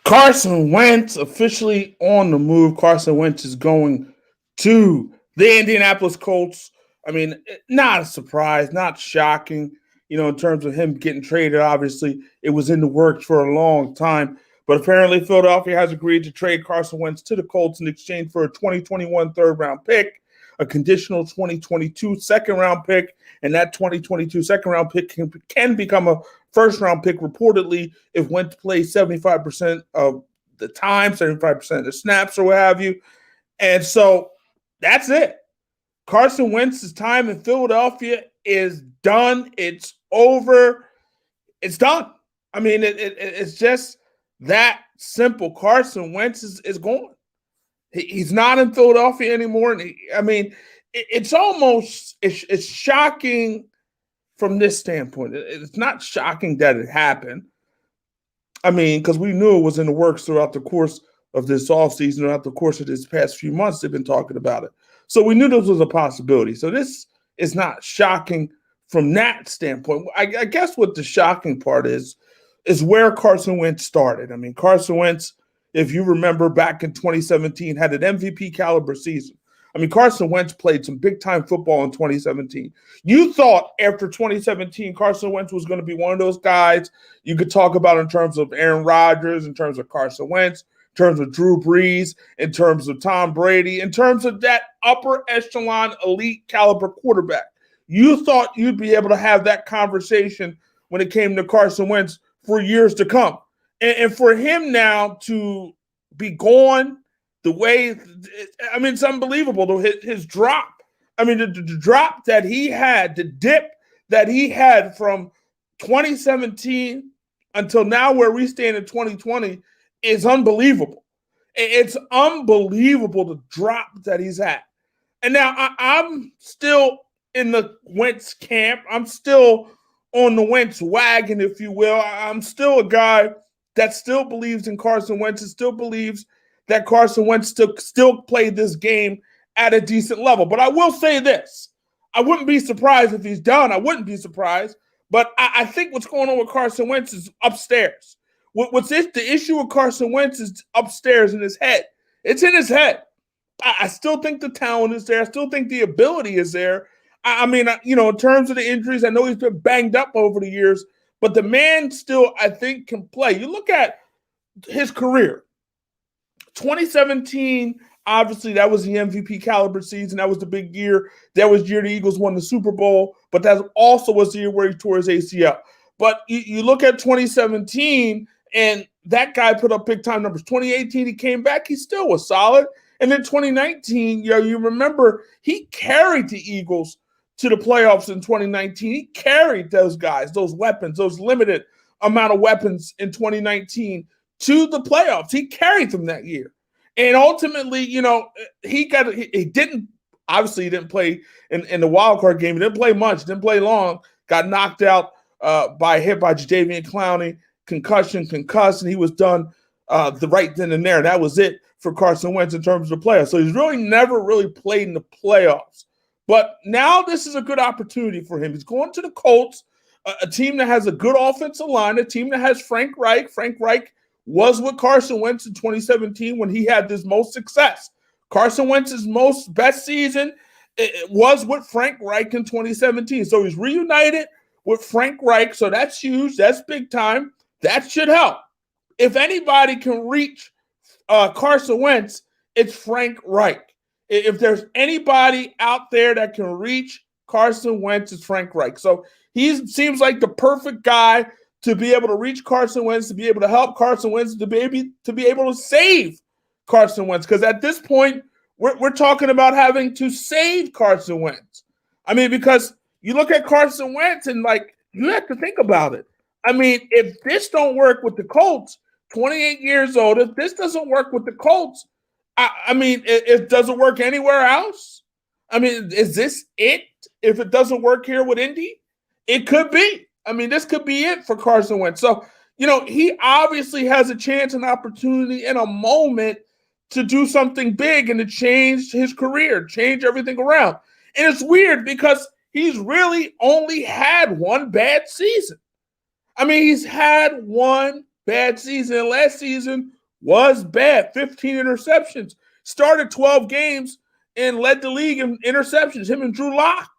Carson Wentz officially on the move. Carson Wentz is going to the Indianapolis Colts. I mean, not a surprise, not shocking, in terms of him getting traded. Obviously, it was in the works for a long time. But apparently, Philadelphia has agreed to trade Carson Wentz to the Colts in exchange for a 2021 third round pick, a conditional 2022 second round pick, and that 2022 second round pick can become a first round pick reportedly if Wentz plays 75% of the time, 75% of the snaps, or what have you. And so that's it. Carson Wentz's time in Philadelphia is done. It's over. It's done. I mean, it's just that simple. Carson Wentz is gone. He's not in Philadelphia anymore. It's shocking from this standpoint. It's not shocking that it happened. I mean, because we knew it was in the works throughout the course of this offseason, throughout the course of this past few months, they've been talking about it. So we knew this was a possibility. So this is not shocking from that standpoint. I guess what the shocking part is where Carson Wentz started. I mean, Carson Wentz, if you remember back in 2017, had an MVP caliber season. I mean, Carson Wentz played some big-time football in 2017. You thought after 2017, Carson Wentz was going to be one of those guys you could talk about in terms of Aaron Rodgers, in terms of Carson Wentz, in terms of Drew Brees, in terms of Tom Brady, in terms of that upper echelon elite caliber quarterback. You thought you'd be able to have that conversation when it came to Carson Wentz for years to come. And for him now to be gone the way, I mean, it's unbelievable. His drop, I mean, the drop that he had, the dip that he had from 2017 until now where we stand in 2020 is unbelievable. It's unbelievable the drop that he's at. And now I'm still in the Wentz camp. I'm still on the Wentz wagon, if you will. I'm still a guy that still believes in Carson Wentz and still believes that Carson Wentz still played this game at a decent level. But I will say this. I wouldn't be surprised if he's done. I wouldn't be surprised. But I think what's going on with Carson Wentz is upstairs. The issue with Carson Wentz is upstairs in his head. It's in his head. I still think the talent is there. I still think the ability is there. I mean, in terms of the injuries, I know he's been banged up over the years, but the man still, I think, can play. You look at his career. 2017, obviously, that was the MVP caliber season. That was the big year. That was the year the Eagles won the Super Bowl, but that also was the year where he tore his ACL. But you look at 2017, and that guy put up big-time numbers. 2018, he came back. He still was solid. And then 2019, you remember he carried the Eagles to the playoffs in 2019. He carried those guys, those weapons, those limited amount of weapons in 2019 to the playoffs. He carried them that year. And ultimately, he didn't play in the wild card game. He didn't play much, didn't play long, got knocked out by a hit by Jadeveon Clowney, concussed, and he was done the right then and there. That was it for Carson Wentz in terms of the playoffs. So he's really never really played in the playoffs. But now this is a good opportunity for him. He's going to the Colts, a team that has a good offensive line, a team that has Frank Reich. Frank Reich was with Carson Wentz in 2017 when he had this most success. Carson Wentz's best season was with Frank Reich in 2017. So he's reunited with Frank Reich. So that's huge. That's big time. That should help. If anybody can reach Carson Wentz, it's Frank Reich. If there's anybody out there that can reach Carson Wentz, it's Frank Reich. So he seems like the perfect guy to be able to reach Carson Wentz, to be able to help Carson Wentz, to be able to save Carson Wentz. Because at this point, we're talking about having to save Carson Wentz. I mean, because you look at Carson Wentz and, you have to think about it. I mean, if this don't work with the Colts, 28 years old, if this doesn't work with the Colts, I mean, it doesn't work anywhere else. I mean, is this it? If it doesn't work here with Indy, it could be. I mean, this could be it for Carson Wentz. So, he obviously has a chance, an opportunity, and a moment to do something big and to change his career, change everything around. And it's weird because he's really only had one bad season. I mean, he's had one bad season. And last season was bad. 15 interceptions. Started 12 games and led the league in interceptions, him and Drew Lock.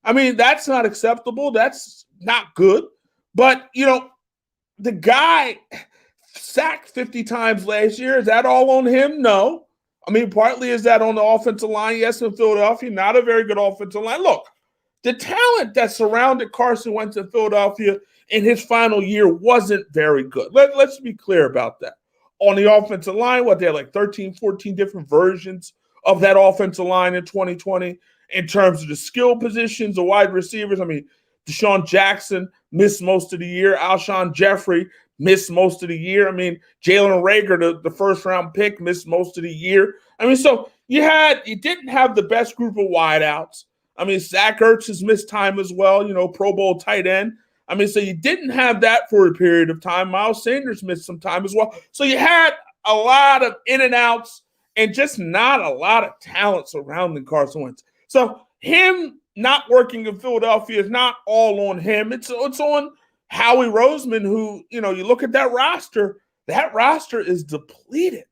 I mean, that's not acceptable. That's not good. But, the guy sacked 50 times last year. Is that all on him? No. I mean, partly is that on the offensive line. Yes, in Philadelphia, not a very good offensive line. Look, the talent that surrounded Carson Wentz in Philadelphia in his final year wasn't very good. Let's be clear about that. On the offensive line, they had like 13, 14 different versions of that offensive line in 2020 in terms of the skill positions, the wide receivers. I mean, Deshaun Jackson missed most of the year. Alshon Jeffrey missed most of the year. I mean, Jalen Reagor, the first-round pick, missed most of the year. I mean, so you didn't have the best group of wideouts. I mean, Zach Ertz has missed time as well, Pro Bowl tight end. I mean, so you didn't have that for a period of time. Miles Sanders missed some time as well. So you had a lot of in and outs and just not a lot of talent surrounding Carson Wentz. So him not working in Philadelphia is not all on him. It's on Howie Roseman, who, you look at that roster is depleted.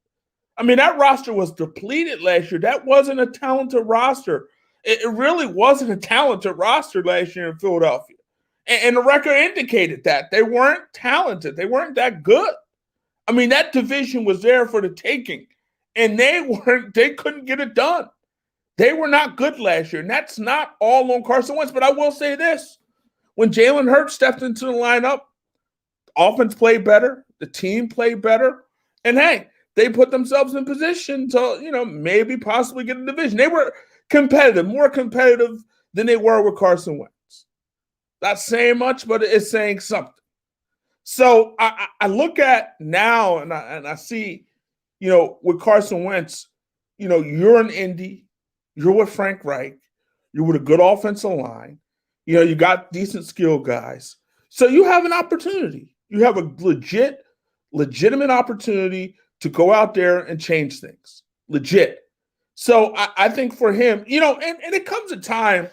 I mean, that roster was depleted last year. That wasn't a talented roster. It really wasn't a talented roster last year in Philadelphia. And the record indicated that. They weren't talented. They weren't that good. I mean, that division was there for the taking. And they couldn't get it done. They were not good last year. And that's not all on Carson Wentz. But I will say this. When Jalen Hurts stepped into the lineup, offense played better. The team played better. And, hey, they put themselves in position to, maybe possibly get a division. They were competitive, more competitive than they were with Carson Wentz. Not saying much, but it's saying something. So I look at now and I see, with Carson Wentz, you're in Indy, you're with Frank Reich, you're with a good offensive line, you got decent skill guys. So you have an opportunity. You have a legitimate opportunity to go out there and change things. Legit. So I think for him, and it comes a time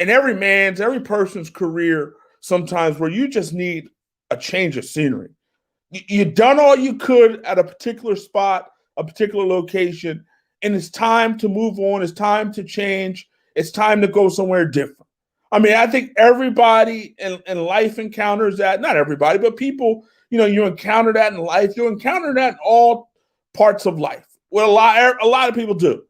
in every person's career sometimes where you just need a change of scenery. You've done all you could at a particular spot, a particular location, and it's time to move on. It's time to change. It's time to go somewhere different. I mean, I think everybody in life encounters that. Not everybody, but people, you encounter that in life. You encounter that in all parts of life. Well, a lot of people do.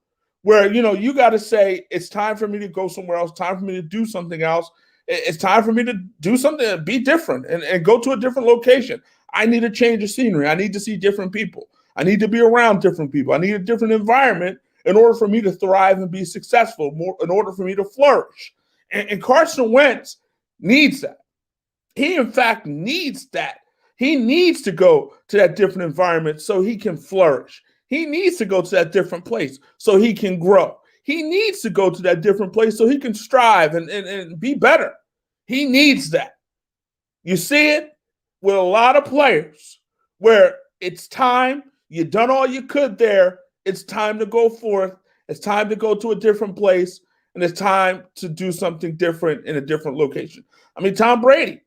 Where, you got to say, it's time for me to go somewhere else, time for me to do something else. It's time for me to do something and be different and go to a different location. I need a change of scenery. I need to see different people. I need to be around different people. I need a different environment in order for me to thrive and be successful, in order for me to flourish. And Carson Wentz needs that. He, in fact, needs that. He needs to go to that different environment so he can flourish. He needs to go to that different place so he can grow. He needs to go to that different place so he can strive and be better. He needs that. You see it with a lot of players where it's time. You've done all you could there. It's time to go forth. It's time to go to a different place. And it's time to do something different in a different location. I mean, Tom Brady.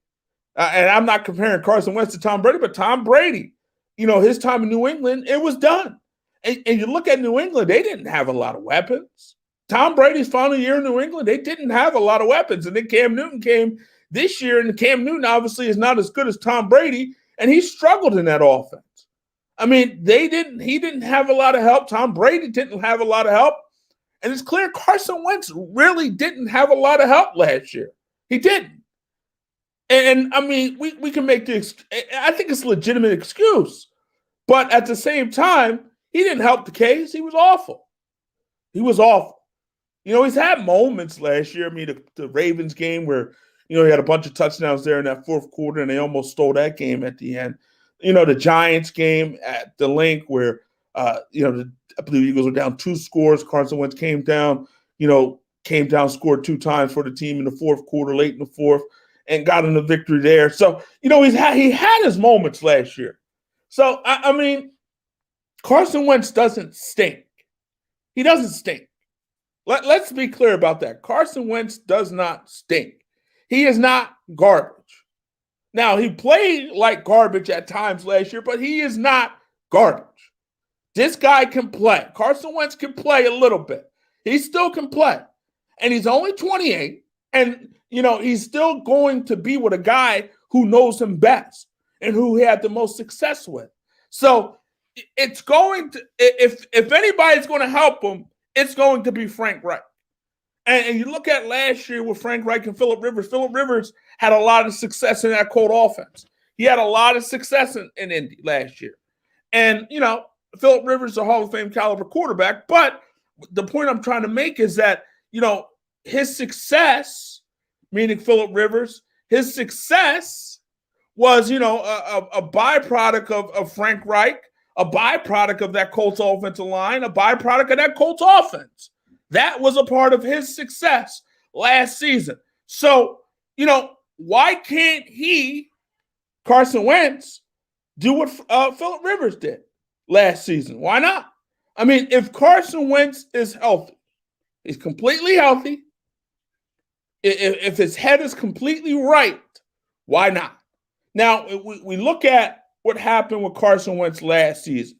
And I'm not comparing Carson Wentz to Tom Brady, but Tom Brady, his time in New England, it was done. And you look at New England, they didn't have a lot of weapons. Tom Brady's final year in New England, they didn't have a lot of weapons. And then Cam Newton came this year, and Cam Newton obviously is not as good as Tom Brady, and he struggled in that offense. I mean, he didn't have a lot of help. Tom Brady didn't have a lot of help. And it's clear Carson Wentz really didn't have a lot of help last year. He didn't. And I mean, we can make this, I think it's a legitimate excuse. But at the same time, he didn't help the case. He was awful. He was awful. He's had moments last year. I mean, the Ravens game where, he had a bunch of touchdowns there in that fourth quarter, and they almost stole that game at the end. The Giants game at the Link where, I believe the Eagles were down 2 scores. Carson Wentz came down, scored 2 times for the team in the fourth quarter, late in the fourth, and got in the victory there. So, he had his moments last year. So, I mean, Carson Wentz doesn't stink. He doesn't stink. Let's be clear about that. Carson Wentz does not stink. He is not garbage. Now, he played like garbage at times last year, but he is not garbage. This guy can play. Carson Wentz can play a little bit. He still can play. And he's only 28. And, he's still going to be with a guy who knows him best and who he had the most success with. So it's going to, if anybody's going to help him, it's going to be Frank Reich. And you look at last year with Frank Reich and Phillip Rivers. Phillip Rivers had a lot of success in that Colt offense. He had a lot of success in Indy last year. And, Phillip Rivers is a Hall of Fame caliber quarterback. But the point I'm trying to make is that, his success, meaning Phillip Rivers, his success was, a byproduct of Frank Reich, a byproduct of that Colts offensive line, a byproduct of that Colts offense. That was a part of his success last season. So, why can't Carson Wentz, do what Phillip Rivers did last season? Why not? I mean, if Carson Wentz is healthy, he's completely healthy, if his head is completely right, why not? Now, we look at what happened with Carson Wentz last season.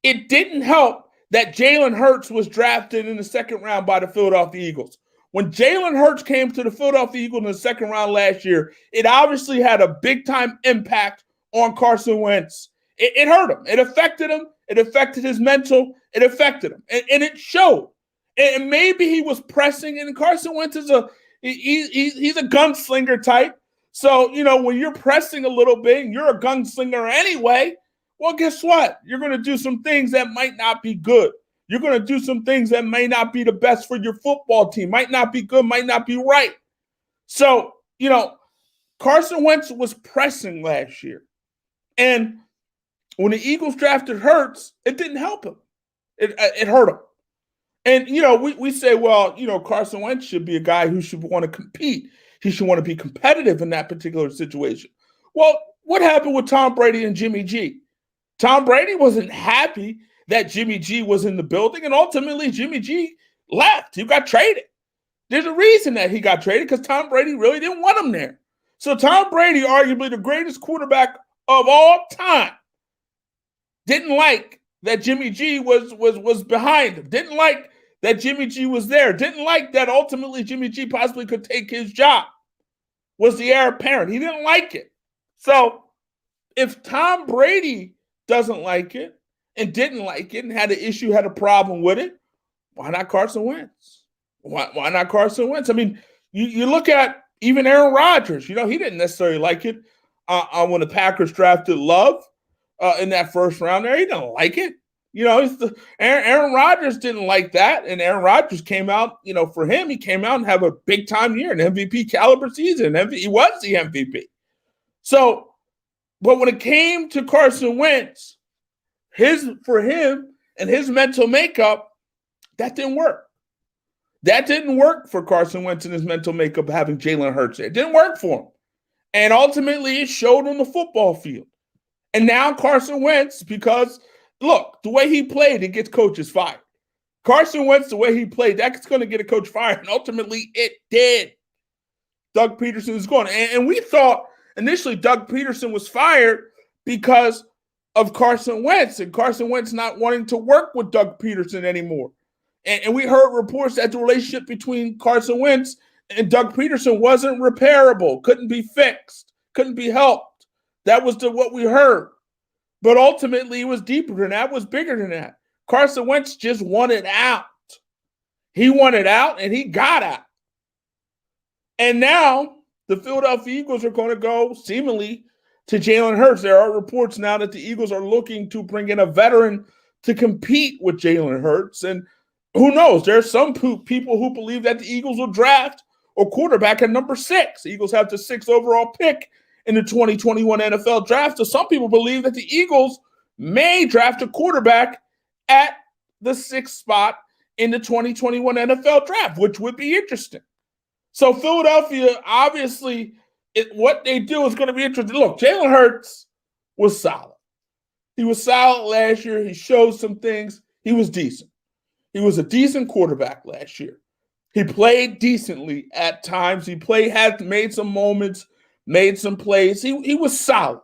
It didn't help that Jalen Hurts was drafted in the second round by the Philadelphia Eagles. When Jalen Hurts came to the Philadelphia Eagles in the second round last year, it obviously had a big-time impact on Carson Wentz. It hurt him. It affected him. It affected his mental. It affected him. And it showed. And maybe he was pressing, and Carson Wentz is he's a gunslinger type. So, when you're pressing a little bit, and you're a gunslinger anyway, well, guess what? You're going to do some things that might not be good. You're going to do some things that may not be the best for your football team. Might not be good, might not be right. So, Carson Wentz was pressing last year. And when the Eagles drafted Hurts, it didn't help him. It hurt him. And, we say, well, Carson Wentz should be a guy who should want to compete. He should want to be competitive in that particular situation. Well, what happened with Tom Brady and Jimmy G? Tom Brady wasn't happy that Jimmy G was in the building, and ultimately Jimmy G left. He got traded. There's a reason that he got traded, because Tom Brady really didn't want him there. So Tom Brady, arguably the greatest quarterback of all time, didn't like that Jimmy G was behind him, didn't like that Jimmy G was there, didn't like that ultimately Jimmy G possibly could take his job, was the heir apparent. He didn't like it. So if Tom Brady doesn't like it and didn't like it and had an issue, had a problem with it, why not Carson Wentz? Why not Carson Wentz? I mean, you look at even Aaron Rodgers. He didn't necessarily like it when the Packers drafted Love in that first round there. He didn't like it. Aaron Rodgers didn't like that, and Aaron Rodgers came out, for him, he came out and have a big-time year, an MVP caliber season. He was the MVP. So, but when it came to Carson Wentz, for him and his mental makeup, that didn't work. That didn't work for Carson Wentz and his mental makeup, having Jalen Hurts there. It didn't work for him. And ultimately, it showed on the football field. And now Carson Wentz, because, look, the way he played, it gets coaches fired. Carson Wentz, the way he played, that's going to get a coach fired. And ultimately, it did. Doug Peterson is gone. And we thought initially Doug Peterson was fired because of Carson Wentz, and Carson Wentz not wanting to work with Doug Peterson anymore. And we heard reports that the relationship between Carson Wentz and Doug Peterson wasn't repairable, couldn't be fixed, couldn't be helped. That was what we heard. But ultimately, it was deeper than that, was bigger than that. Carson Wentz just wanted out. He wanted out, and he got out. And now the Philadelphia Eagles are going to go seemingly to Jalen Hurts. There are reports now that the Eagles are looking to bring in a veteran to compete with Jalen Hurts. And who knows? There are some people who believe that the Eagles will draft a quarterback at number 6. The Eagles have the 6th overall pick in the 2021 NFL draft. So some people believe that the Eagles may draft a quarterback at the 6th spot in the 2021 NFL draft, which would be interesting. So Philadelphia, obviously, what they do is going to be interesting. Look, Jalen Hurts was solid. He was solid last year. He showed some things. He was decent. He was a decent quarterback last year. He played decently at times. Had made some moments, made some plays. He was solid.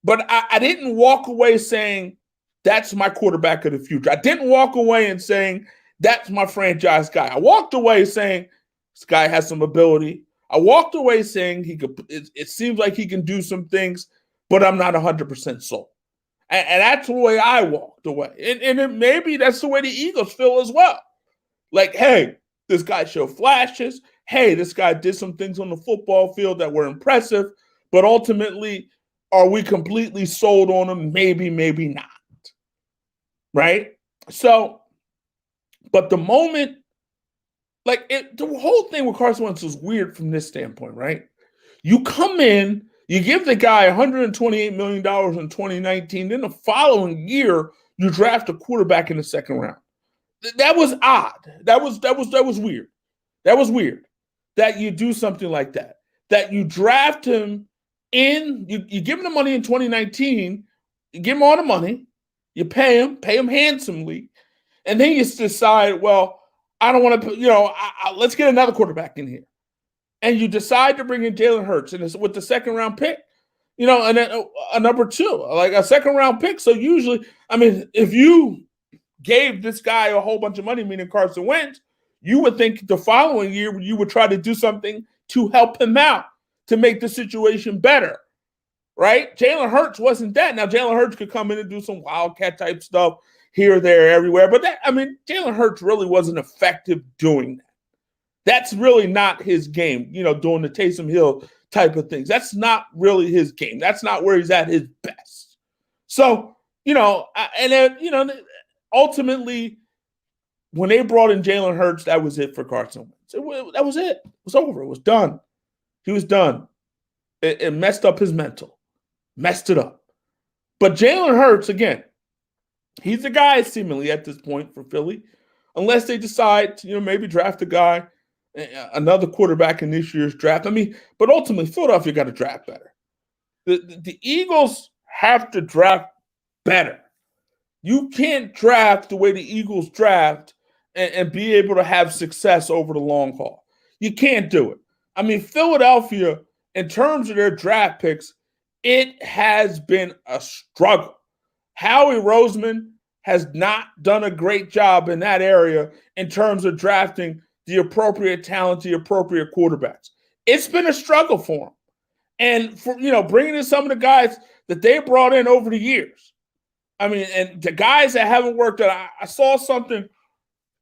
But I didn't walk away saying, that's my quarterback of the future. I didn't walk away and saying, that's my franchise guy. I walked away saying, this guy has some ability. I walked away saying it seems like he can do some things, but I'm not 100% sold. And that's the way I walked away. And maybe that's the way the Eagles feel as well. Like, hey, this guy showed flashes. Hey, this guy did some things on the football field that were impressive, but ultimately, are we completely sold on him? Maybe, maybe not. Right? So, but the moment, the whole thing with Carson Wentz was weird from this standpoint, right? You come in, you give the guy $128 million in 2019, then the following year, you draft a quarterback in the second round. That was odd. That was weird. That was weird that you do something like that. That you draft him you give him the money in 2019, you give him all the money, you pay him handsomely, and then you decide, well, I don't want to, let's get another quarterback in here. And you decide to bring in Jalen Hurts and it's with the second round pick, and then a number 2, like a second round pick. So usually, if you gave this guy a whole bunch of money, meaning Carson Wentz, you would think the following year you would try to do something to help him out, to make the situation better, right? Jalen Hurts wasn't that. Now, Jalen Hurts could come in and do some wildcat type stuff here, there, everywhere. But Jalen Hurts really wasn't effective doing that. That's really not his game, doing the Taysom Hill type of things. That's not really his game. That's not where he's at his best. So, and then, ultimately, when they brought in Jalen Hurts, that was it for Carson Wentz. That was it. It was over. It was done. He was done. It messed up his mental. Messed it up. But Jalen Hurts, again, he's the guy seemingly at this point for Philly, unless they decide to, maybe draft a guy, another quarterback in this year's draft. But ultimately, Philadelphia got to draft better. The Eagles have to draft better. You can't draft the way the Eagles draft and be able to have success over the long haul. You can't do it. Philadelphia, in terms of their draft picks, it has been a struggle. Howie Roseman has not done a great job in that area in terms of drafting the appropriate talent, the appropriate quarterbacks. It's been a struggle for him. And for, bringing in some of the guys that they brought in over the years. And the guys that haven't worked out, I saw something.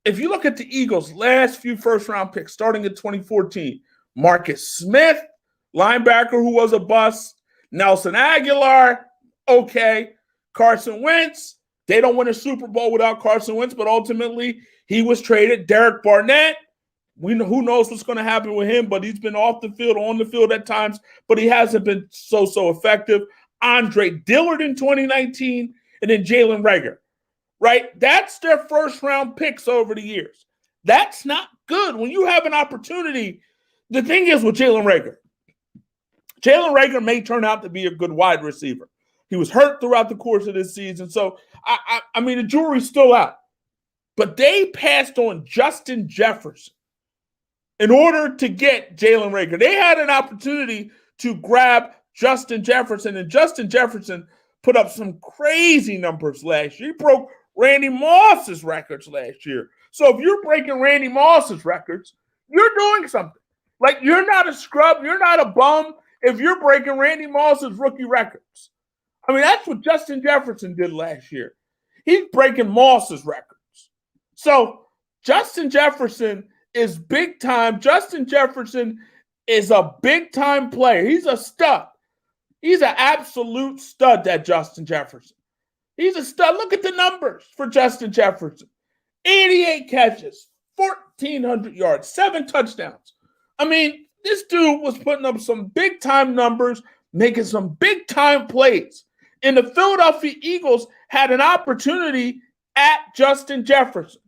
If you look at the Eagles' last few first-round picks, starting in 2014, Marcus Smith, linebacker who was a bust. Nelson Aguilar, okay. Carson Wentz, they don't win a Super Bowl without Carson Wentz, but ultimately he was traded. Derek Barnett, who knows what's going to happen with him, but he's been off the field, on the field at times, but he hasn't been so effective. Andre Dillard in 2019, and then Jalen Reagor, right? That's their first-round picks over the years. That's not good. When you have an opportunity, the thing is with Jalen Reagor may turn out to be a good wide receiver. He was hurt throughout the course of this season. So, the jury's still out. But they passed on Justin Jefferson in order to get Jalen Reagor. They had an opportunity to grab Justin Jefferson, and Justin Jefferson put up some crazy numbers last year. He broke Randy Moss's records last year. So if you're breaking Randy Moss's records, you're doing something. Like, you're not a scrub. You're not a bum if you're breaking Randy Moss's rookie records. That's what Justin Jefferson did last year. He's breaking Moss's records. So Justin Jefferson is big time. Justin Jefferson is a big time player. He's a stud. He's an absolute stud, that Justin Jefferson. He's a stud. Look at the numbers for Justin Jefferson. 88 catches, 1,400 yards, 7 touchdowns. This dude was putting up some big-time numbers, making some big-time plays. And the Philadelphia Eagles had an opportunity at Justin Jefferson.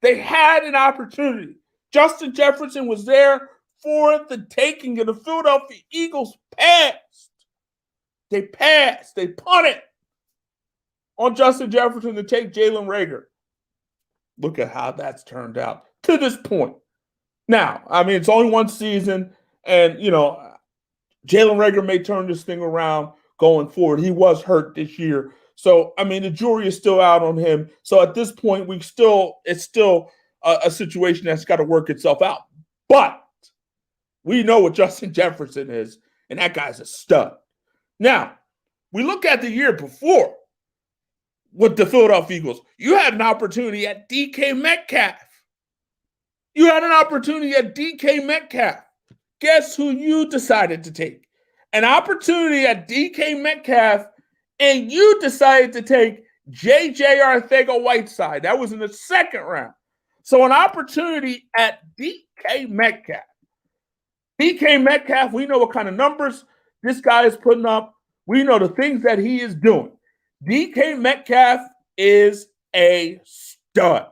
They had an opportunity. Justin Jefferson was there for the taking, and the Philadelphia Eagles passed. They passed. They punted on Justin Jefferson to take Jalen Reagor. Look at how that's turned out to this point. Now, it's only one season, and, Jalen Reagor may turn this thing around going forward. He was hurt this year. So, I mean, the jury is still out on him. So at this point, it's still a situation that's got to work itself out. But we know what Justin Jefferson is, and that guy's a stud. Now, we look at the year before with the Philadelphia Eagles. You had an opportunity at DK Metcalf. Guess who you decided to take? An opportunity at DK Metcalf, and you decided to take J.J. Arcega-Whiteside. That was in the second round. So an opportunity at DK Metcalf. DK Metcalf, we know what kind of numbers this guy is putting up. We know the things that he is doing. DK Metcalf is a stud.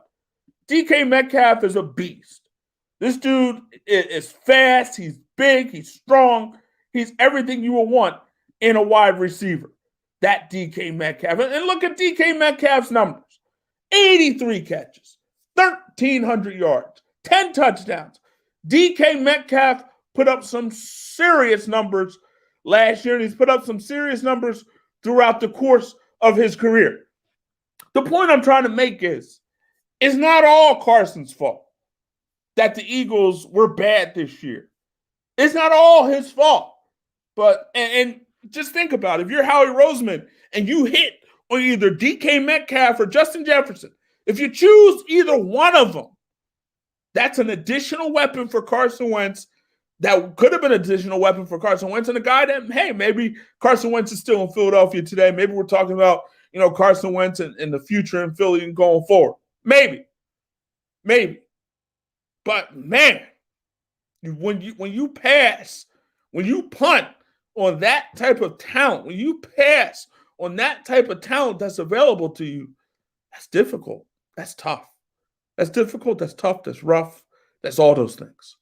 DK Metcalf is a beast. This dude is fast. He's big. He's strong. He's everything you would want in a wide receiver. That DK Metcalf. And look at DK Metcalf's numbers. 83 catches, 1,300 yards, 10 touchdowns. DK Metcalf put up some serious numbers last year, and he's put up some serious numbers throughout the course of his career. The point I'm trying to make is, it's not all Carson's fault that the Eagles were bad this year. It's not all his fault. But, and just think about it. If you're Howie Roseman and you hit on either DK Metcalf or Justin Jefferson, if you choose either one of them, that's an additional weapon for Carson Wentz. That could have been an additional weapon for Carson Wentz, and a guy that, hey, maybe Carson Wentz is still in Philadelphia today. Maybe we're talking about, Carson Wentz in the future in Philly and going forward. Maybe. But man, when you pass, when you punt on that type of talent, when you pass on that type of talent that's available to you, that's difficult. That's tough. That's difficult. That's tough. That's rough. That's all those things.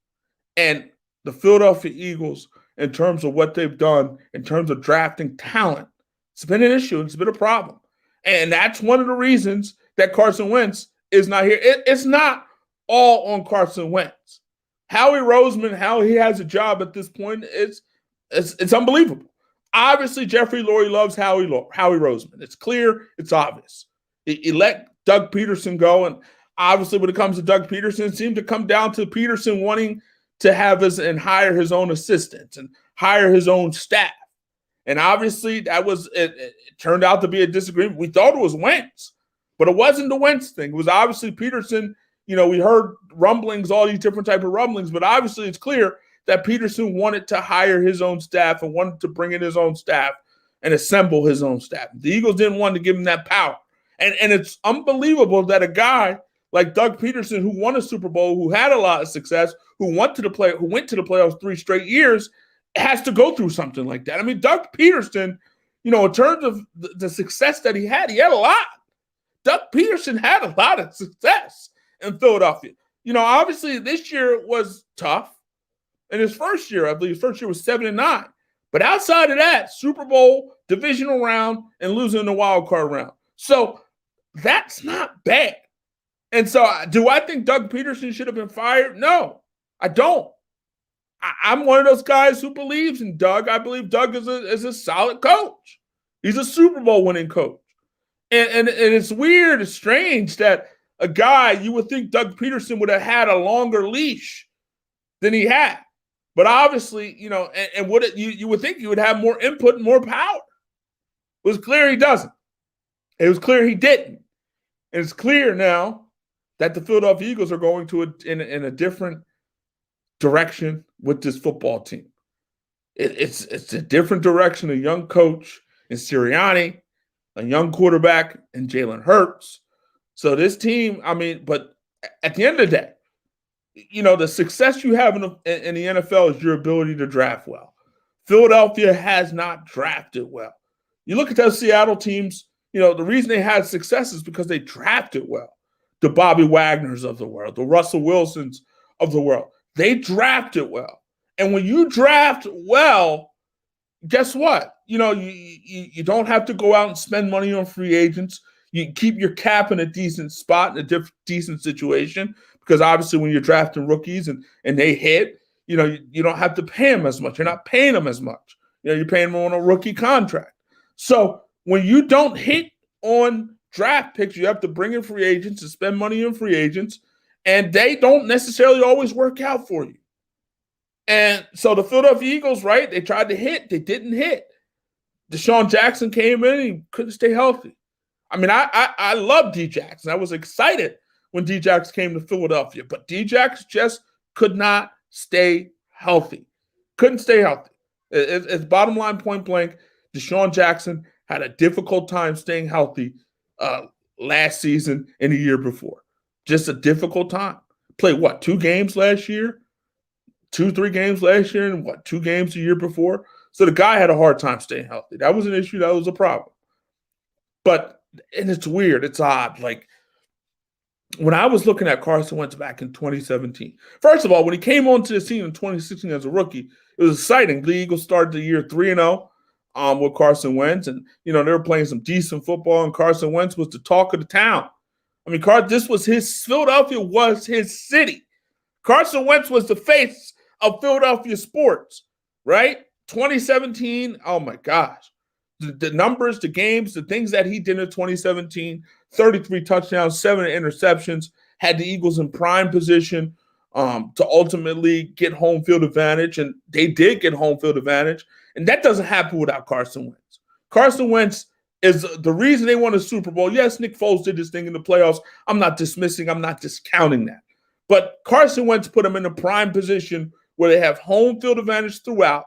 And the Philadelphia Eagles, in terms of what they've done, in terms of drafting talent, it's been an issue. It's been a problem. And that's one of the reasons that Carson Wentz is not here. It's not all on Carson Wentz. Howie Roseman, how he has a job at this point, it's unbelievable. Obviously, Jeffrey Lurie loves Howie Roseman. It's clear. It's obvious. He let Doug Peterson go, and obviously when it comes to Doug Peterson, it seemed to come down to Peterson wanting to have and hire his own assistants and hire his own staff. And obviously it turned out to be a disagreement. We thought it was Wentz, but it wasn't the Wentz thing. It was obviously Peterson. We heard rumblings, all these different type of rumblings, but obviously it's clear that Peterson wanted to hire his own staff and wanted to bring in his own staff and assemble his own staff. The Eagles didn't want to give him that power. And it's unbelievable that a guy like Doug Peterson, who won a Super Bowl, who had a lot of success, who went to the playoffs 3 straight years, has to go through something like that. I mean, Doug Peterson, in terms of the success that he had a lot. Doug Peterson had a lot of success in Philadelphia. Obviously this year was tough. In his first year, I believe his first year was 7-9. But outside of that, Super Bowl, divisional round, and losing in the wild card round. So that's not bad. And so do I think Doug Peterson should have been fired? No, I don't. I'm one of those guys who believes in Doug. I believe Doug is a solid coach. He's a Super Bowl winning coach. And it's weird, it's strange that a guy, you would think Doug Peterson would have had a longer leash than he had. But obviously, and what you would think he would have more input and more power. It was clear he doesn't. It was clear he didn't. And it's clear now that the Philadelphia Eagles are going in a different direction with this football team. It's a different direction. A young coach in Sirianni, a young quarterback in Jalen Hurts. So this team, but at the end of the day, the success you have in the NFL is your ability to draft well. Philadelphia has not drafted well. You look at those Seattle teams, the reason they had success is because they drafted well. The Bobby Wagners of the world, the Russell Wilsons of the world. They drafted well. And when you draft well, guess what? You don't have to go out and spend money on free agents. You keep your cap in a decent spot, in a decent situation, because obviously when you're drafting rookies and they hit, you don't have to pay him as much. You're not paying him as much. You're paying him on a rookie contract. So when you don't hit on draft picks, you have to bring in free agents and spend money on free agents, and they don't necessarily always work out for you. And so the Philadelphia Eagles, right, they tried to hit. They didn't hit. Deshaun Jackson came in and he couldn't stay healthy. I mean, I love D Jackson. I was excited when D Jackson came to Philadelphia, but D Jackson just could not stay healthy. Couldn't stay healthy. It's bottom line, point blank. Deshaun Jackson had a difficult time staying healthy last season and the year before. Just a difficult time. Played 2 games last year? 2-3 games last year and 2 games the year before? So the guy had a hard time staying healthy. That was an issue. That was a problem. And it's weird. It's odd. Like, when I was looking at Carson Wentz back in 2017, first of all, when he came onto the scene in 2016 as a rookie, it was exciting. The Eagles started the year 3-0 with Carson Wentz, and they were playing some decent football, and Carson Wentz was the talk of the town. I mean, Philadelphia was his city. Carson Wentz was the face of Philadelphia sports, right? 2017, oh my gosh. The numbers, the games, the things that he did in 2017, 33 touchdowns, 7 interceptions, had the Eagles in prime position to ultimately get home field advantage, and they did get home field advantage, and that doesn't happen without Carson Wentz. Carson Wentz is the reason they won a Super Bowl. Yes, Nick Foles did this thing in the playoffs. I'm not discounting that. But Carson Wentz put them in a prime position where they have home field advantage throughout,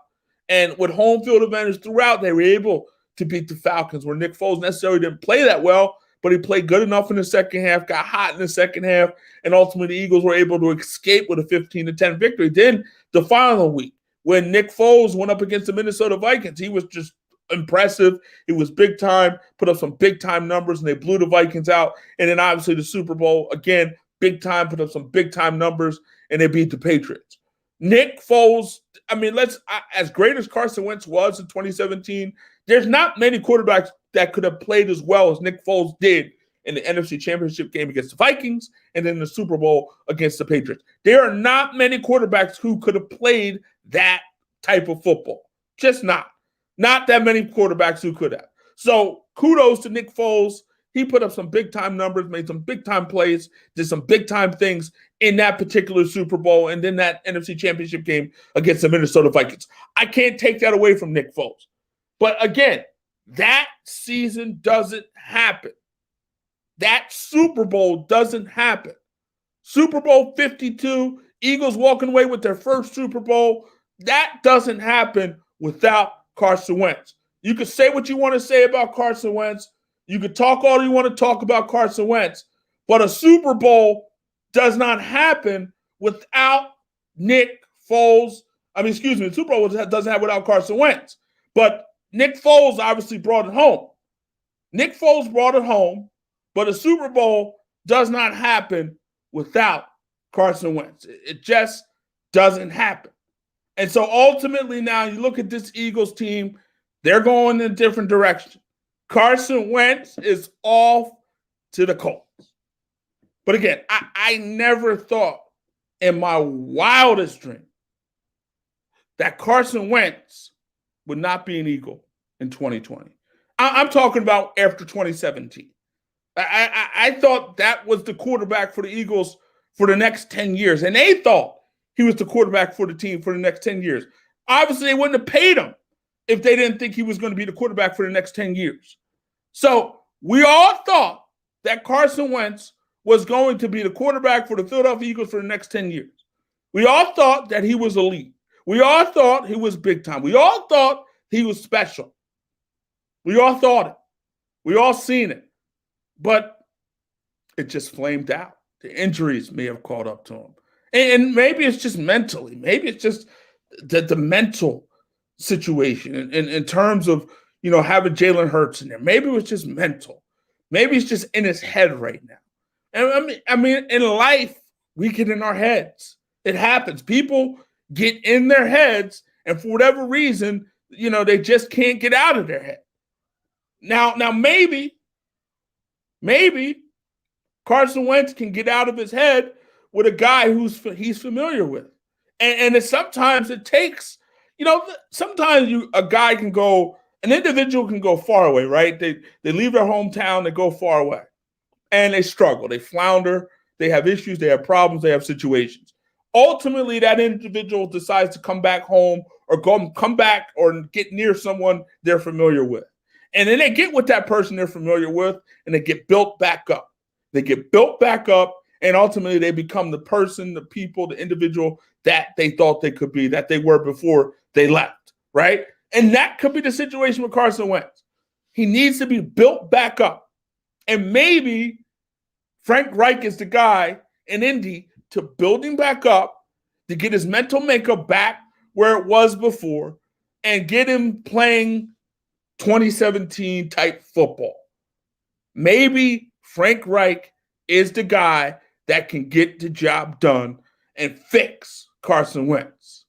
and with home field advantage throughout, they were able to beat the Falcons, where Nick Foles necessarily didn't play that well, but he played good enough in the second half, got hot in the second half, and ultimately the Eagles were able to escape with a 15-10 victory. Then the following week, when Nick Foles went up against the Minnesota Vikings, he was just impressive. He was big time, put up some big time numbers, and they blew the Vikings out. And then obviously the Super Bowl, again, big time, put up some big time numbers, and they beat the Patriots. Nick Foles, I mean, as great as Carson Wentz was in 2017, there's not many quarterbacks that could have played as well as Nick Foles did in the NFC Championship game against the Vikings and then the Super Bowl against the Patriots. There are not many quarterbacks who could have played that type of football. Just not. Not that many quarterbacks who could have. So kudos to Nick Foles. He put up some big-time numbers, made some big-time plays, did some big-time things in that particular Super Bowl and then that NFC Championship game against the Minnesota Vikings. I can't take that away from Nick Foles. But again, that season doesn't happen. That Super Bowl doesn't happen. Super Bowl 52, Eagles walking away with their first Super Bowl, that doesn't happen without Carson Wentz. You can say what you want to say about Carson Wentz. You can talk all you want to talk about Carson Wentz, but a Super Bowl does not happen without Nick Foles. The Super Bowl doesn't happen without Carson Wentz. But Nick Foles obviously brought it home. Nick Foles brought it home, but a Super Bowl does not happen without Carson Wentz. It just doesn't happen. And so ultimately now you look at this Eagles team, they're going in a different direction. Carson Wentz is off to the Colts. But again, I never thought in my wildest dream that Carson Wentz would not be an Eagle in 2020. I'm talking about after 2017. I thought that was the quarterback for the Eagles for the next 10 years. And they thought he was the quarterback for the team for the next 10 years. Obviously, they wouldn't have paid him if they didn't think he was going to be the quarterback for the next 10 years. So we all thought that Carson Wentz was going to be the quarterback for the Philadelphia Eagles for the next 10 years. We all thought that he was elite. We all thought he was big time. We all thought he was special. We all thought it. We all seen it. But it just flamed out. The injuries may have caught up to him. And maybe it's just mentally. Maybe it's just the mental situation in terms of, having Jalen Hurts in there. Maybe it was just mental. Maybe it's just in his head right now. And I mean, in life, we get in our heads. It happens. People get in their heads, and for whatever reason, they just can't get out of their head. Now maybe Carson Wentz can get out of his head with a guy he's familiar with. And sometimes it takes, sometimes an individual can go far away, right? They leave their hometown, they go far away, and they struggle, they flounder, they have issues, they have problems, they have situations. Ultimately, that individual decides to come back home or come back or get near someone they're familiar with. And then they get with that person they're familiar with, and they get built back up. They get built back up, and ultimately they become the person, the people, the individual that they thought they could be, that they were before they left, right? And that could be the situation with Carson Wentz. He needs to be built back up. And maybe Frank Reich is the guy in Indy to build him back up, to get his mental makeup back where it was before, and get him playing 2017 type football. Maybe Frank Reich is the guy that can get the job done and fix Carson Wentz,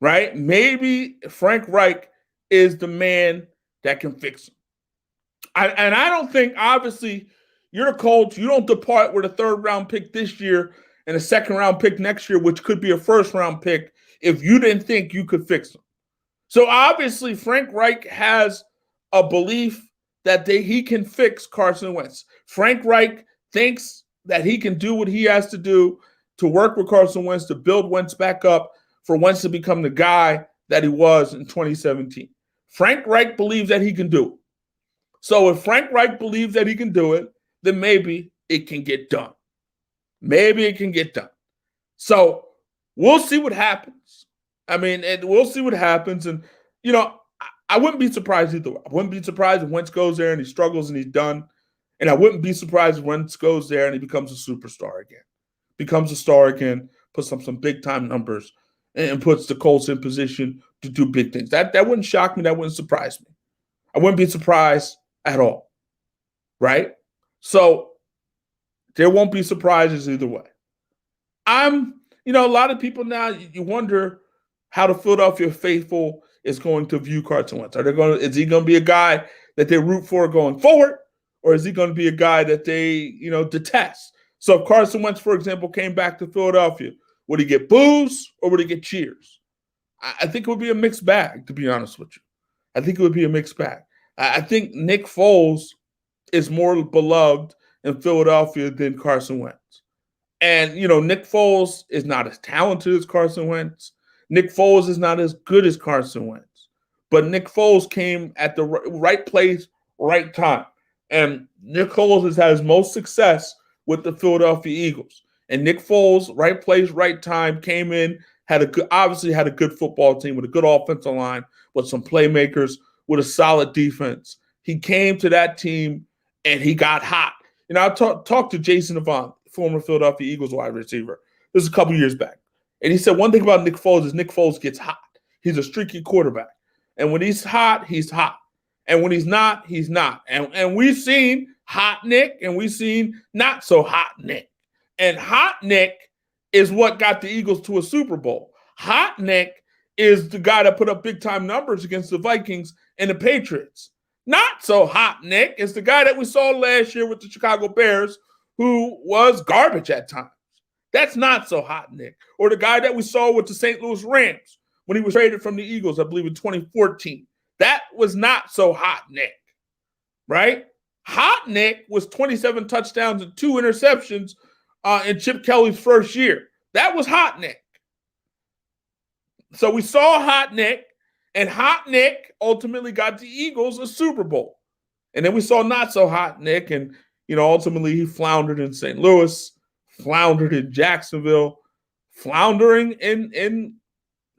right? Maybe Frank Reich is the man that can fix him. And I don't think, obviously, you're the Colts. You don't depart with a third-round pick this year and a second-round pick next year, which could be a first-round pick, if you didn't think you could fix him. So obviously, Frank Reich has a belief that he can fix Carson Wentz. Frank Reich thinks that he can do what he has to do to work with Carson Wentz, to build Wentz back up, for Wentz to become the guy that he was in 2017. Frank Reich believes that he can do it. So if Frank Reich believes that he can do it, then maybe it can get done. Maybe it can get done. So we'll see what happens. I mean, we'll see what happens. And, I wouldn't be surprised either way. I wouldn't be surprised if Wentz goes there and he struggles and he's done. And I wouldn't be surprised if Wentz goes there and he becomes a superstar again. Becomes a star again, puts up some big-time numbers, and puts the Colts in position to do big things. That wouldn't shock me. That wouldn't surprise me. I wouldn't be surprised at all, right? So there won't be surprises either way. A lot of people now, you wonder how the Philadelphia faithful is going to view Carson Wentz. Is he going to be a guy that they root for going forward, or is he going to be a guy that they, detest? So if Carson Wentz, for example, came back to Philadelphia, would he get boos or would he get cheers? I think it would be a mixed bag, to be honest with you. I think it would be a mixed bag. I think Nick Foles is more beloved in Philadelphia than Carson Wentz. And, Nick Foles is not as talented as Carson Wentz. Nick Foles is not as good as Carson Wentz. But Nick Foles came at the right place, right time. And Nick Foles has had his most success with the Philadelphia Eagles. And Nick Foles, right place, right time, came in, obviously had a good football team with a good offensive line, with some playmakers, with a solid defense. He came to that team and he got hot. I talked to Jason Avant, former Philadelphia Eagles wide receiver. This is a couple years back. And he said one thing about Nick Foles is Nick Foles gets hot. He's a streaky quarterback. And when he's hot, he's hot. And when he's not, he's not. And we've seen hot Nick and we've seen not so hot Nick. And hot Nick is what got the Eagles to a Super Bowl. Hot Nick is the guy that put up big-time numbers against the Vikings and the Patriots. Not so hot Nick is the guy that we saw last year with the Chicago Bears, who was garbage at times. That's not so hot Nick. Or the guy that we saw with the St. Louis Rams when he was traded from the Eagles, I believe in 2014. That was not so hot Nick, right? Hot Nick was 27 touchdowns and 2 interceptions in Chip Kelly's first year. That was hot Nick. So we saw hot Nick, and hot Nick ultimately got the Eagles a Super Bowl. And then we saw not so hot Nick, and ultimately he floundered in St. Louis, floundered in Jacksonville, floundering in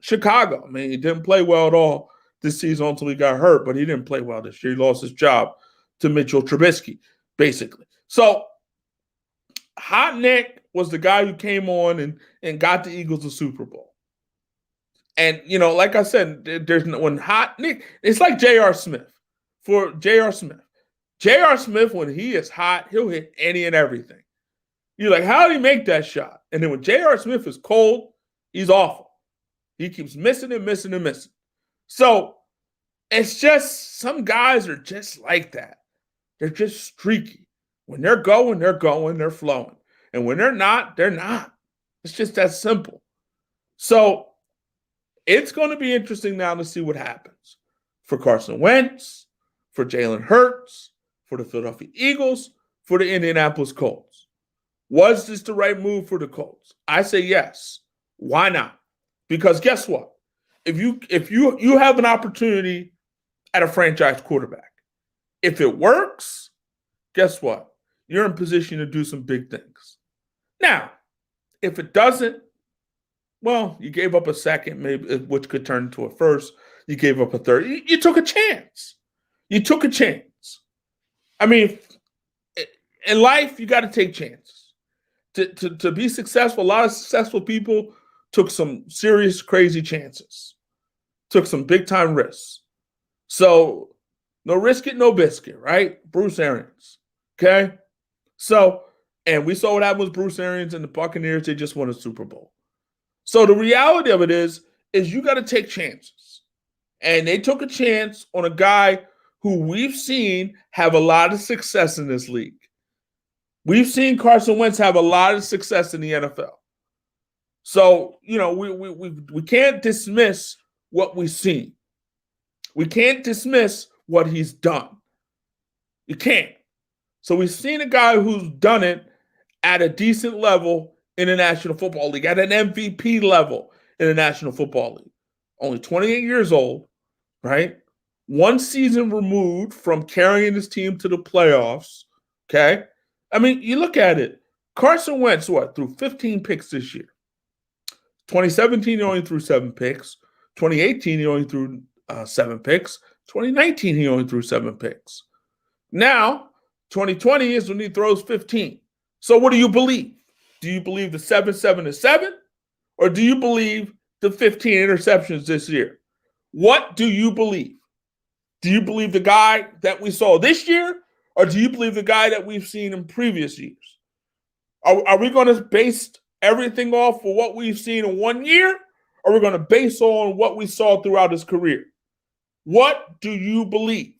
Chicago. I mean, he didn't play well at all this season until he got hurt, but he didn't play well this year. He lost his job to Mitchell Trubisky, basically. So hot Nick was the guy who came on and got the Eagles a Super Bowl. And, like I said, when hot Nick, it's like J.R. Smith. For J.R. Smith. J.R. Smith, when he is hot, he'll hit any and everything. You're like, how did he make that shot? And then when J.R. Smith is cold, he's awful. He keeps missing and missing and missing. So it's just, some guys are just like that. They're just streaky. When they're going, they're flowing. And when they're not, they're not. It's just that simple. So it's going to be interesting now to see what happens for Carson Wentz, for Jalen Hurts, for the Philadelphia Eagles, for the Indianapolis Colts. Was this the right move for the Colts? I say yes. Why not? Because guess what? If you have an opportunity at a franchise quarterback, if it works, guess what? You're in position to do some big things. Now, if it doesn't, well, you gave up a second, maybe, which could turn into a first. You gave up a third. You took a chance. You took a chance. I mean, in life, you got to take chances. To be successful, a lot of successful people took some serious, crazy chances, took some big-time risks. So, no risk it, no biscuit, right? Bruce Arians, okay? So, and we saw what happened with Bruce Arians and the Buccaneers. They just won a Super Bowl. So the reality of it is you got to take chances. And they took a chance on a guy who we've seen have a lot of success in this league. We've seen Carson Wentz have a lot of success in the NFL. So, we can't dismiss what we've seen. We can't dismiss what he's done. You can't. So we've seen a guy who's done it at a decent level in the National Football League, at an MVP level in the National Football League. Only 28 years old, right? One season removed from carrying his team to the playoffs, okay? I mean, you look at it. Carson Wentz, threw 15 picks this year. 2017, he only threw 7 picks. 2018, he only threw 7 picks. 2019, he only threw 7 picks. Now, 2020 is when he throws 15. So what do you believe? Do you believe the 7-7 is 7? Or do you believe the 15 interceptions this year? What do you believe? Do you believe the guy that we saw this year? Or do you believe the guy that we've seen in previous years? Are we going to base everything off of what we've seen in 1 year? Or are we going to base on what we saw throughout his career? What do you believe?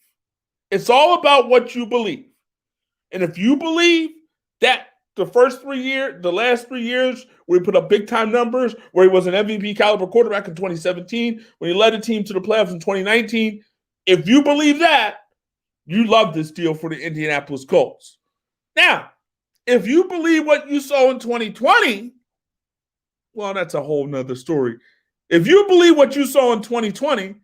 It's all about what you believe. And if you believe that the last 3 years, where he put up big-time numbers, where he was an MVP caliber quarterback in 2017, when he led a team to the playoffs in 2019, if you believe that, you love this deal for the Indianapolis Colts. Now, if you believe what you saw in 2020, well, that's a whole nother story. If you believe what you saw in 2020,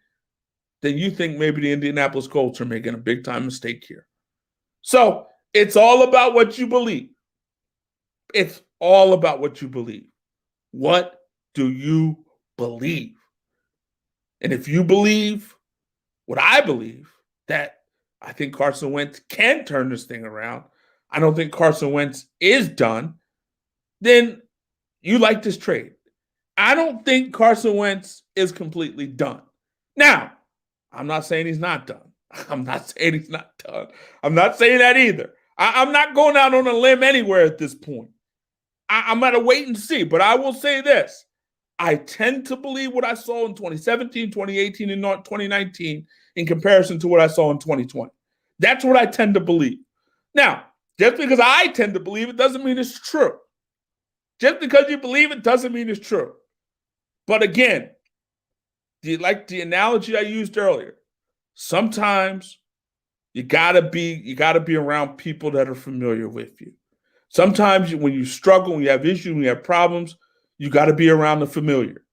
then you think maybe the Indianapolis Colts are making a big-time mistake here. So it's all about what you believe. It's all about what you believe. What do you believe? And if you believe what I believe, that I think Carson Wentz can turn this thing around, I don't think Carson Wentz is done, then you like this trade. I don't think Carson Wentz is completely done. Now, I'm not saying he's not done. I'm not saying he's not done. I'm not saying that either. I'm not going out on a limb anywhere at this point. I'm going to wait and see. But I will say this. I tend to believe what I saw in 2017, 2018, and 2019 in comparison to what I saw in 2020. That's what I tend to believe. Now, just because I tend to believe it doesn't mean it's true. Just because you believe it doesn't mean it's true. But again, like the analogy I used earlier, sometimes you gotta be around people that are familiar with you. Sometimes when you struggle, when you have issues, when you have problems, you got to be around the familiar.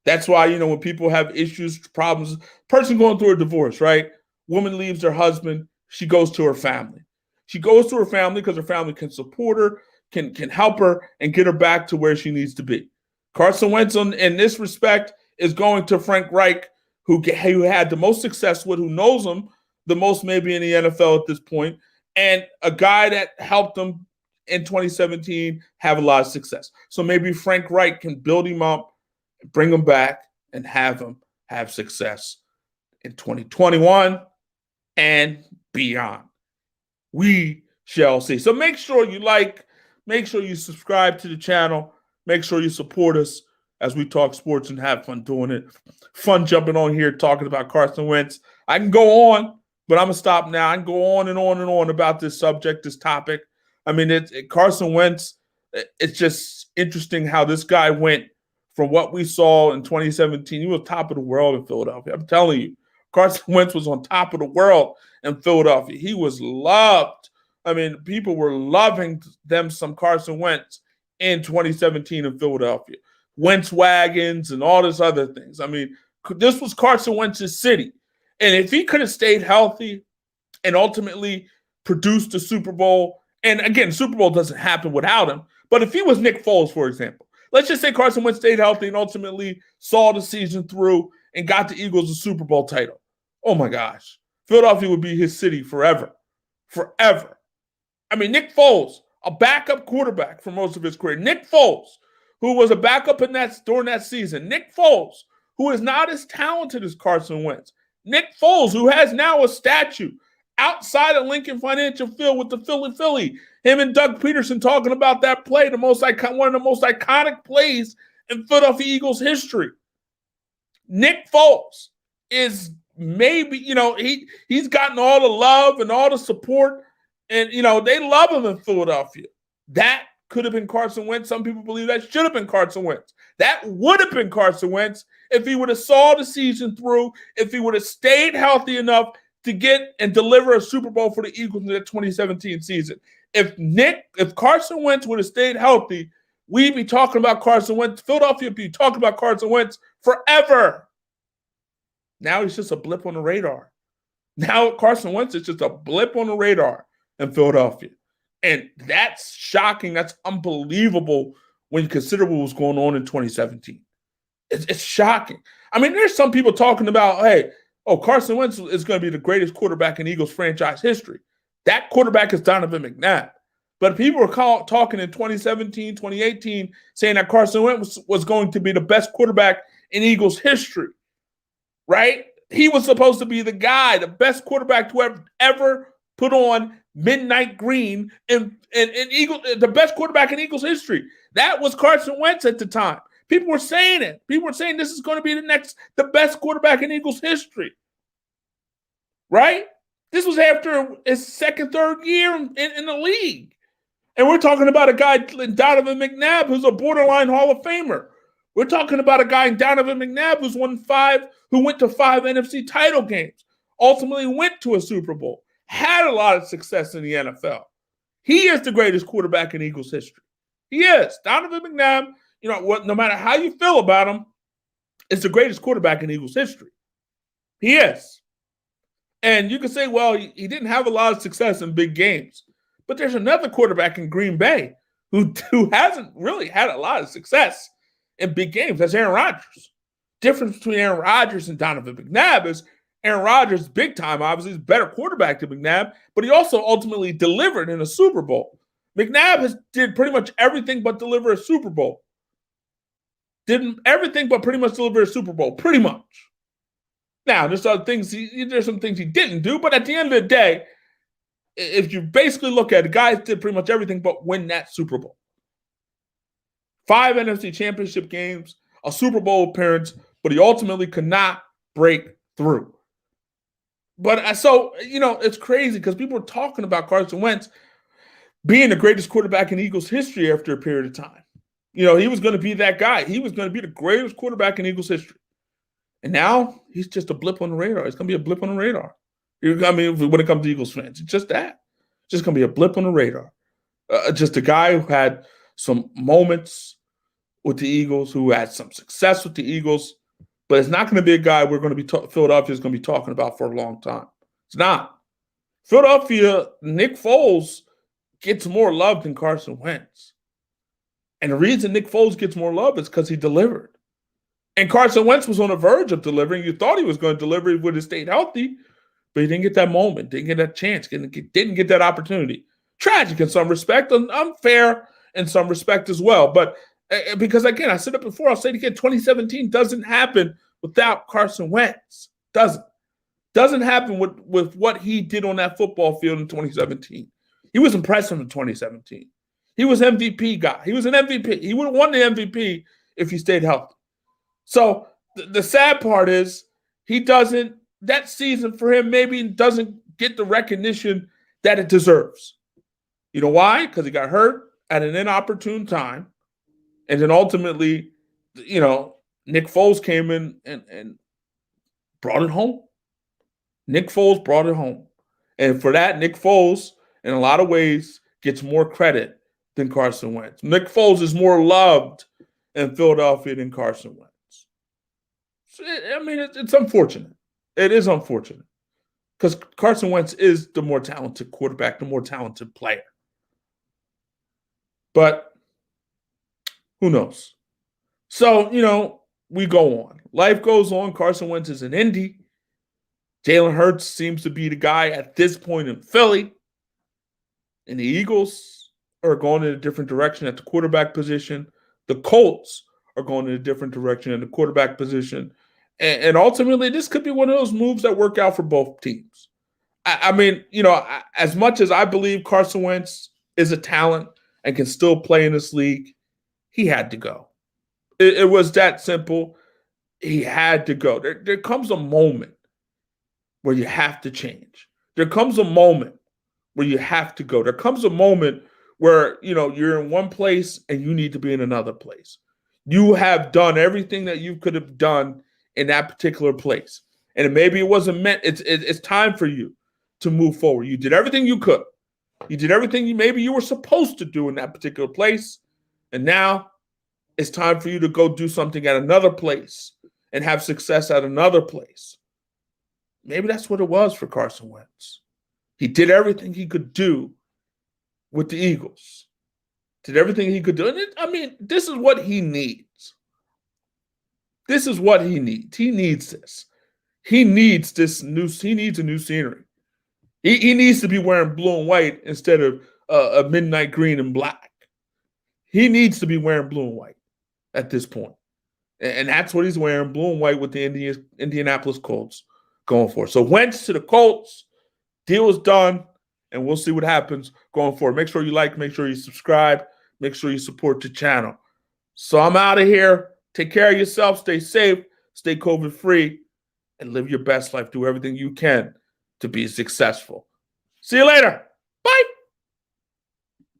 That's why, when people have issues, problems, person going through a divorce, right? Woman leaves her husband, she goes to her family. She goes to her family because her family can support her, can help her, and get her back to where she needs to be. Carson Wentz, in this respect, is going to Frank Reich, who had the most success with, who knows him the most maybe in the NFL at this point, and a guy that helped him in 2017 have a lot of success. So maybe Frank Reich can build him up, bring him back, and have him have success in 2021 and beyond. We shall see. So make sure you make sure you subscribe to the channel, make sure you support us as we talk sports and have fun doing it. Fun jumping on here talking about Carson Wentz. I can go on, but I'm going to stop now. I can go on and on and on about this subject, this topic. I mean, Carson Wentz, it's just interesting how this guy went from what we saw in 2017, he was top of the world in Philadelphia. I'm telling you, Carson Wentz was on top of the world in Philadelphia. He was loved. I mean, people were loving them some Carson Wentz in 2017 in Philadelphia. Wentz wagons and all this other things. I mean, this was Carson Wentz's city. And if he could have stayed healthy and ultimately produced the Super Bowl, and again, Super Bowl doesn't happen without him, but if he was Nick Foles, for example, let's just say Carson Wentz stayed healthy and ultimately saw the season through and got the Eagles a Super Bowl title. Oh my gosh. Philadelphia would be his city forever. Forever. I mean, Nick Foles, a backup quarterback for most of his career. Nick Foles, who was a backup during that season. Nick Foles, who is not as talented as Carson Wentz. Nick Foles, who has now a statue outside of Lincoln Financial Field with the Philly. Him and Doug Peterson talking about that play, one of the most iconic plays in Philadelphia Eagles history. Nick Foles is maybe, he's gotten all the love and all the support, and, they love him in Philadelphia. That could have been Carson Wentz. Some people believe that should have been Carson Wentz. That would have been Carson Wentz if he would have saw the season through, if he would have stayed healthy enough to get and deliver a Super Bowl for the Eagles in the 2017 season. If Carson Wentz would have stayed healthy, we'd be talking about Carson Wentz. Philadelphia would be talking about Carson Wentz forever. Now he's just a blip on the radar. Now Carson Wentz is just a blip on the radar in Philadelphia. And that's shocking. That's unbelievable when you consider what was going on in 2017. It's shocking. I mean, there's some people talking about, Carson Wentz is going to be the greatest quarterback in Eagles franchise history. That quarterback is Donovan McNabb. But people were talking in 2017, 2018, saying that Carson Wentz was going to be the best quarterback in Eagles history, right? He was supposed to be the guy, the best quarterback to ever put on midnight green in Eagles, the best quarterback in Eagles history. That was Carson Wentz at the time. People were saying it. People were saying this is going to be the best quarterback in Eagles history, right? This was after his second, third year in the league. And we're talking about a guy, Donovan McNabb, who's a borderline Hall of Famer. We're talking about a guy, Donovan McNabb, who went to 5 NFC title games, ultimately went to a Super Bowl, had a lot of success in the NFL. He is the greatest quarterback in Eagles history. He is. Donovan McNabb, no matter how you feel about him, is the greatest quarterback in Eagles history. He is. And you can say, well, he didn't have a lot of success in big games. But there's another quarterback in Green Bay who hasn't really had a lot of success in big games. That's Aaron Rodgers. Difference between Aaron Rodgers and Donovan McNabb is Aaron Rodgers, big time, obviously, is a better quarterback than McNabb, but he also ultimately delivered in a Super Bowl. McNabb did pretty much everything but deliver a Super Bowl. Did everything but pretty much deliver a Super Bowl, pretty much. Now, there's some things he didn't do, but at the end of the day, if you basically look at it, guys did pretty much everything but win that Super Bowl. 5 NFC championship games, a Super Bowl appearance, but he ultimately could not break through. But so, it's crazy because people were talking about Carson Wentz being the greatest quarterback in Eagles history after a period of time. He was going to be that guy. He was going to be the greatest quarterback in Eagles history. And now he's just a blip on the radar. It's going to be a blip on the radar. When it comes to Eagles fans, it's just that. It's just going to be a blip on the radar. Just a guy who had some moments with the Eagles, who had some success with the Eagles, but it's not going to be a guy Philadelphia is going to be talking about for a long time. It's not. Philadelphia, Nick Foles gets more love than Carson Wentz. And the reason Nick Foles gets more love is because he delivered. And Carson Wentz was on the verge of delivering. You thought he was going to deliver. He would have stayed healthy, but he didn't get that moment, didn't get that chance, didn't get that opportunity. Tragic in some respect, and unfair in some respect as well. But because, again, I said it before, I'll say it again, 2017 doesn't happen without Carson Wentz. Doesn't happen with what he did on that football field in 2017. He was impressive in 2017. He was MVP guy. He was an MVP. He would have won the MVP if he stayed healthy. So the sad part is that season for him maybe doesn't get the recognition that it deserves. You know why? Because he got hurt at an inopportune time. And then ultimately Nick Foles came in and brought it home. Nick Foles brought it home. And for that, Nick Foles, in a lot of ways, gets more credit than Carson Wentz. Nick Foles is more loved in Philadelphia than Carson Wentz. So, it's unfortunate. It is unfortunate because Carson Wentz is the more talented quarterback, the more talented player. But who knows? So, we go on. Life goes on. Carson Wentz is in Indy. Jalen Hurts seems to be the guy at this point in Philly. And the Eagles are going in a different direction at the quarterback position. The Colts are going in a different direction in the quarterback position. And ultimately, this could be one of those moves that work out for both teams. As much as I believe Carson Wentz is a talent and can still play in this league, he had to go. It was that simple. He had to go. There comes a moment where you have to change. There comes a moment where you have to go. There comes a moment where, you're in one place and you need to be in another place. You have done everything that you could have done in that particular place. And maybe it wasn't meant. It's time for you to move forward. You did everything you could. You did everything maybe you were supposed to do in that particular place. And now it's time for you to go do something at another place and have success at another place. Maybe that's what it was for Carson Wentz. He did everything he could do with the Eagles. Did everything he could do. And this is what he needs. This is what he needs. He needs this. He needs he needs a new scenery. He needs to be wearing blue and white instead of a midnight green and black. He needs to be wearing blue and white at this point. And that's what he's wearing, blue and white with the Indianapolis Colts going forward. So Wentz to the Colts. Deal is done, and we'll see what happens going forward. Make sure you like, make sure you subscribe, make sure you support the channel. So I'm out of here. Take care of yourself. Stay safe. Stay COVID-free. And live your best life. Do everything you can to be successful. See you later. Bye.